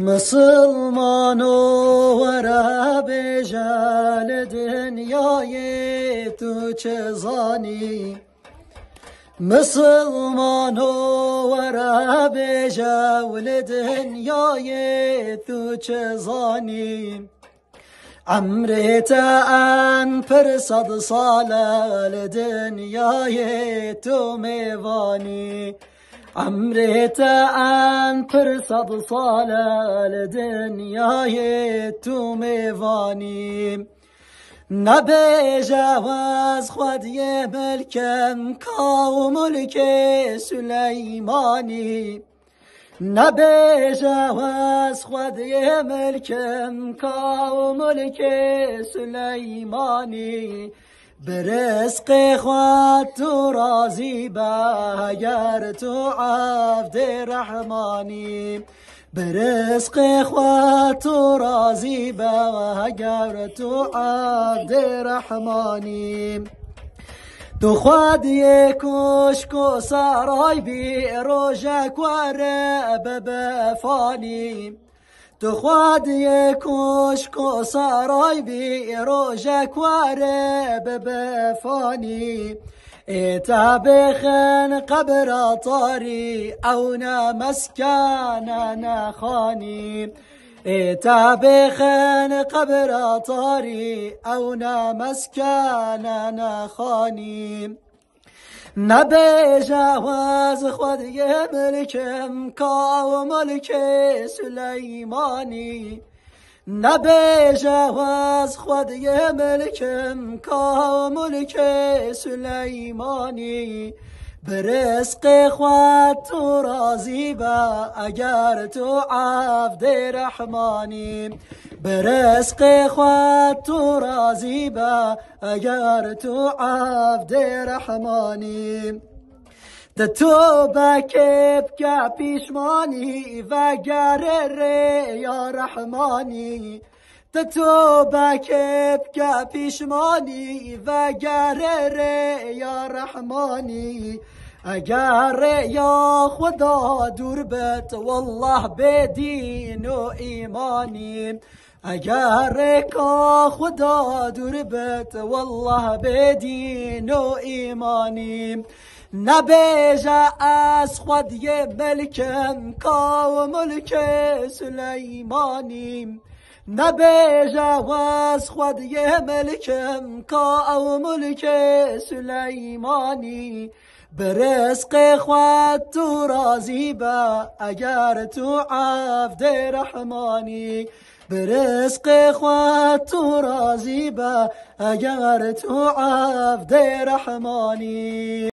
مسلمان وره بجال دنیای تو چه زانی مسلمان وره بجال دنیای تو چه زانی عمرت ان پر صد ساله دنیای تو میوانی عمرت ان پر صد ساله دنیای تو میوانی نبجاوز خودی ملکم کا ملک سلیمانی نبجاوز خودی ملکم کا ملک سلیمانی برزق خود تو راضی به اگر تو عبد رحمانی برزق خود تو راضی به اگر تو عبد رحمانی تو خود یک کشک و سرای بی روژک و رب بفانی تو خود یک کشک و سرای بی روژک و رب بفانی ایتا بخن قبر طاری او مسکن نخانی ایتا بخن قبر طاری او مسکن نخانی نبجاوز خودی ملکم کا ملک سلیمانی نبجاوز خودی ملکم کا ملک سلیمانی برزق خود تو راضی به اگر تو عبد رحمانی برزق خود تو راضی به اگر تو عبد رحمانی ده تو بکب که پیشمانی و گره یا رحمانی ده تو بکب که پیشمانی و گره یا رحمانی اگر یا خدا دور بت والله بدین و ایمانی اگر که خدا دور بت والله بدین و ایمانی نبیجا از خودی ملکم کا ملک سلیمانی نبیجا از خودی ملکم کا ملک سلیمانی برزق خود تو راضی به اگر تو عبد رحمانی برزق خود تو راضی به اگر تو عبد رحمانی